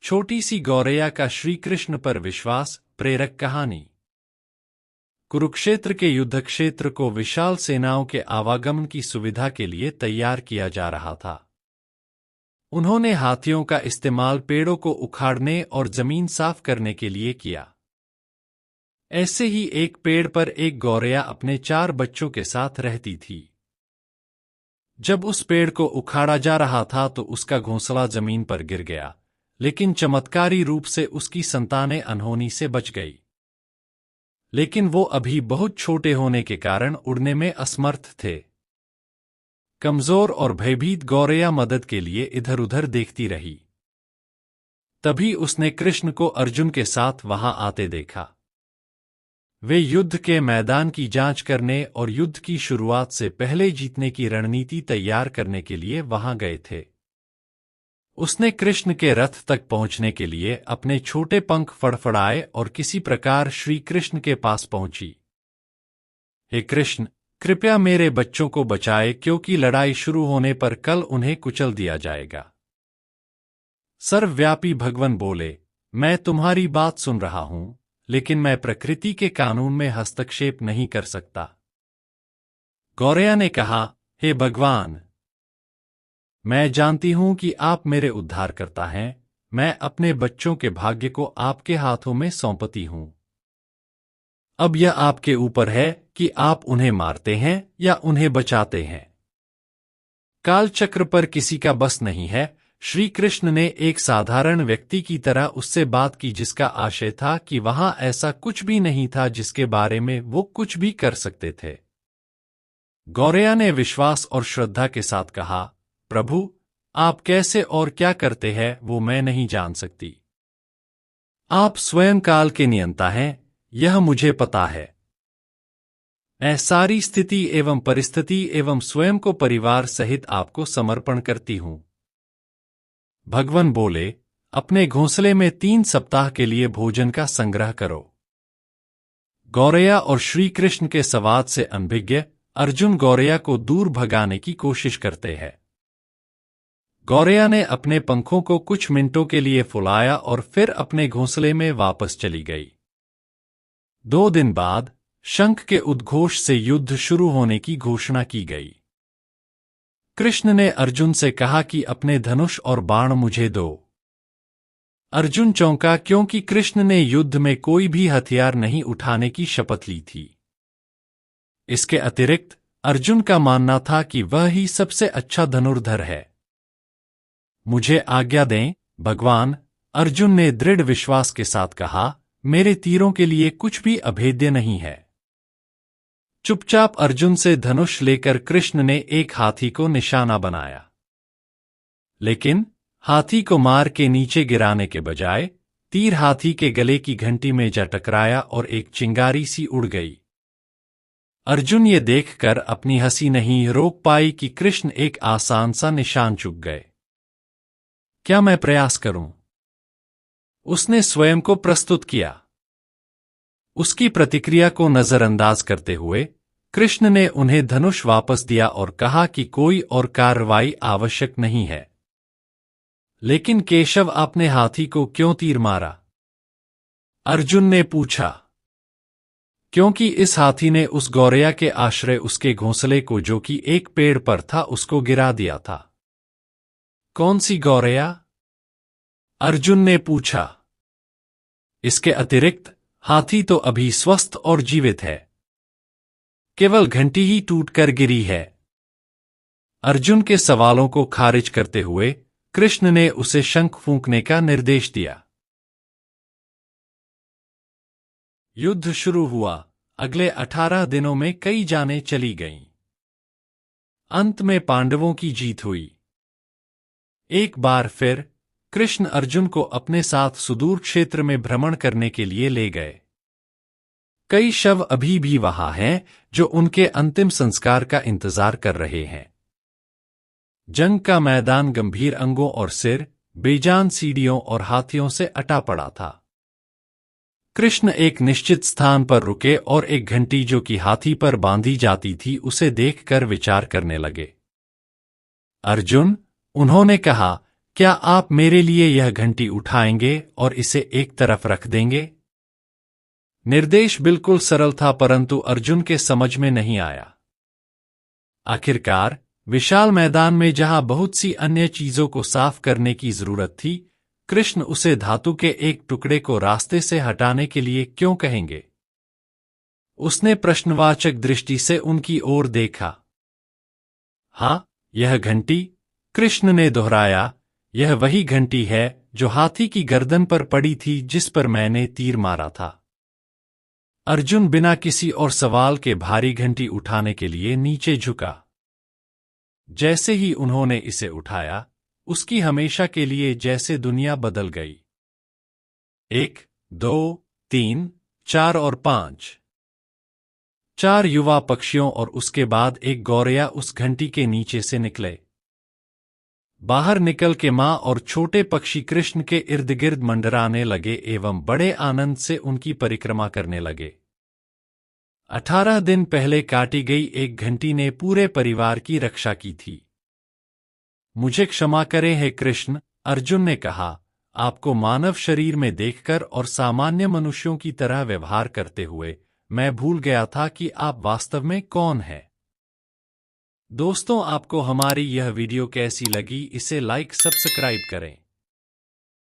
छोटी सी गौरैया का श्री कृष्ण पर विश्वास। प्रेरक कहानी। कुरुक्षेत्र के युद्ध क्षेत्र को विशाल सेनाओं के आवागमन की सुविधा के लिए तैयार किया जा रहा था। उन्होंने हाथियों का इस्तेमाल पेड़ों को उखाड़ने और जमीन साफ करने के लिए किया। ऐसे ही एक पेड़ पर एक गौरैया अपने 4 बच्चों के साथ रहती थी। जब उस पेड़ को उखाड़ा जा रहा था तो उसका घोंसला जमीन पर गिर गया, लेकिन चमत्कारी रूप से उसकी संतानें अनहोनी से बच गई। लेकिन वो अभी बहुत छोटे होने के कारण उड़ने में असमर्थ थे। कमजोर और भयभीत गौरैया मदद के लिए इधर-उधर देखती रही। तभी उसने कृष्ण को अर्जुन के साथ वहां आते देखा। वे युद्ध के मैदान की जांच करने और युद्ध की शुरुआत से पहले जीतने की रणनीति तैयार करने के लिए वहां गए थे। उसने कृष्ण के रथ तक पहुंचने के लिए अपने छोटे पंख फड़फड़ाए और किसी प्रकार श्री कृष्ण के पास पहुंची। हे कृष्ण, कृपया मेरे बच्चों को बचाए, क्योंकि लड़ाई शुरू होने पर कल उन्हें कुचल दिया जाएगा। सर्वव्यापी भगवान बोले, मैं तुम्हारी बात सुन रहा हूं, लेकिन मैं प्रकृति के कानून में हस्तक्षेप नहीं कर सकता। गौरैया ने कहा, हे भगवान, मैं जानती हूं कि आप मेरे उद्धारकर्ता हैं। मैं अपने बच्चों के भाग्य को आपके हाथों में सौंपती हूं। अब यह आपके ऊपर है कि आप उन्हें मारते हैं या उन्हें बचाते हैं। कालचक्र पर किसी का बस नहीं है। श्री कृष्ण ने एक साधारण व्यक्ति की तरह उससे बात की, जिसका आशय था कि वहां ऐसा कुछ भी नहीं था जिसके बारे में वो कुछ भी कर सकते थे। गौरैया ने विश्वास और श्रद्धा के साथ कहा, प्रभु, आप कैसे और क्या करते हैं वो मैं नहीं जान सकती। आप स्वयं काल के नियंता हैं, यह मुझे पता है। मैं सारी स्थिति एवं परिस्थिति एवं स्वयं को परिवार सहित आपको समर्पण करती हूं। भगवान बोले, अपने घोंसले में 3 सप्ताह के लिए भोजन का संग्रह करो। गौरैया और श्री कृष्ण के संवाद से अनभिज्ञ अर्जुन गौरैया को दूर भगाने की कोशिश करते हैं। गौरैया ने अपने पंखों को कुछ मिनटों के लिए फुलाया और फिर अपने घोंसले में वापस चली गई। 2 दिन बाद शंख के उद्घोष से युद्ध शुरू होने की घोषणा की गई। कृष्ण ने अर्जुन से कहा कि अपने धनुष और बाण मुझे दो। अर्जुन चौंका, क्योंकि कृष्ण ने युद्ध में कोई भी हथियार नहीं उठाने की शपथ ली थी। इसके अतिरिक्त अर्जुन का मानना था कि वह ही सबसे अच्छा धनुर्धर है। मुझे आज्ञा दें भगवान, अर्जुन ने दृढ़ विश्वास के साथ कहा, मेरे तीरों के लिए कुछ भी अभेद्य नहीं है। चुपचाप अर्जुन से धनुष लेकर कृष्ण ने एक हाथी को निशाना बनाया। लेकिन हाथी को मार के नीचे गिराने के बजाय तीर हाथी के गले की घंटी में जा टकराया और एक चिंगारी सी उड़ गई। अर्जुन ये देखकर अपनी हंसी नहीं रोक पाई कि कृष्ण एक आसान सा निशान चूक गए। क्या मैं प्रयास करूं? उसने स्वयं को प्रस्तुत किया। उसकी प्रतिक्रिया को नजरअंदाज करते हुए कृष्ण ने उन्हें धनुष वापस दिया और कहा कि कोई और कार्रवाई आवश्यक नहीं है। लेकिन केशव, आपने हाथी को क्यों तीर मारा? अर्जुन ने पूछा। क्योंकि इस हाथी ने उस गौरैया के आश्रय उसके घोंसले को, जो कि एक पेड़ पर था, उसको गिरा दिया था। कौन सी गौरैया? अर्जुन ने पूछा। इसके अतिरिक्त हाथी तो अभी स्वस्थ और जीवित है, केवल घंटी ही टूटकर गिरी है। अर्जुन के सवालों को खारिज करते हुए कृष्ण ने उसे शंख फूंकने का निर्देश दिया। युद्ध शुरू हुआ। अगले 18 दिनों में कई जानें चली गईं। अंत में पांडवों की जीत हुई। एक बार फिर कृष्ण अर्जुन को अपने साथ सुदूर क्षेत्र में भ्रमण करने के लिए ले गए। कई शव अभी भी वहां हैं, जो उनके अंतिम संस्कार का इंतजार कर रहे हैं। जंग का मैदान गंभीर अंगों और सिर, बेजान सीढ़ियों और हाथियों से अटा पड़ा था। कृष्ण एक निश्चित स्थान पर रुके और एक घंटी, जो कि हाथी पर बांधी जाती थी, उसे देखकर विचार करने लगे। अर्जुन, उन्होंने कहा, क्या आप मेरे लिए यह घंटी उठाएंगे और इसे एक तरफ रख देंगे? निर्देश बिल्कुल सरल था, परंतु अर्जुन के समझ में नहीं आया। आखिरकार विशाल मैदान में जहां बहुत सी अन्य चीजों को साफ करने की जरूरत थी, कृष्ण उसे धातु के एक टुकड़े को रास्ते से हटाने के लिए क्यों कहेंगे? उसने प्रश्नवाचक दृष्टि से उनकी ओर देखा। हाँ, यह घंटी, कृष्ण ने दोहराया, यह वही घंटी है जो हाथी की गर्दन पर पड़ी थी जिस पर मैंने तीर मारा था। अर्जुन बिना किसी और सवाल के भारी घंटी उठाने के लिए नीचे झुका। जैसे ही उन्होंने इसे उठाया, उसकी हमेशा के लिए जैसे दुनिया बदल गई। 1, 2, 3, 4 और 5। 4 युवा पक्षियों और उसके बाद एक गौरैया उस घंटी के नीचे से निकले। बाहर निकल के मां और छोटे पक्षी कृष्ण के इर्द गिर्द मंडराने लगे एवं बड़े आनंद से उनकी परिक्रमा करने लगे। 18 दिन पहले काटी गई एक घंटी ने पूरे परिवार की रक्षा की थी। मुझे क्षमा करें हे कृष्ण, अर्जुन ने कहा, आपको मानव शरीर में देखकर और सामान्य मनुष्यों की तरह व्यवहार करते हुए मैं भूल गया था कि आप वास्तव में कौन हैं। दोस्तों, आपको हमारी यह वीडियो कैसी लगी? इसे लाइक सब्सक्राइब करें।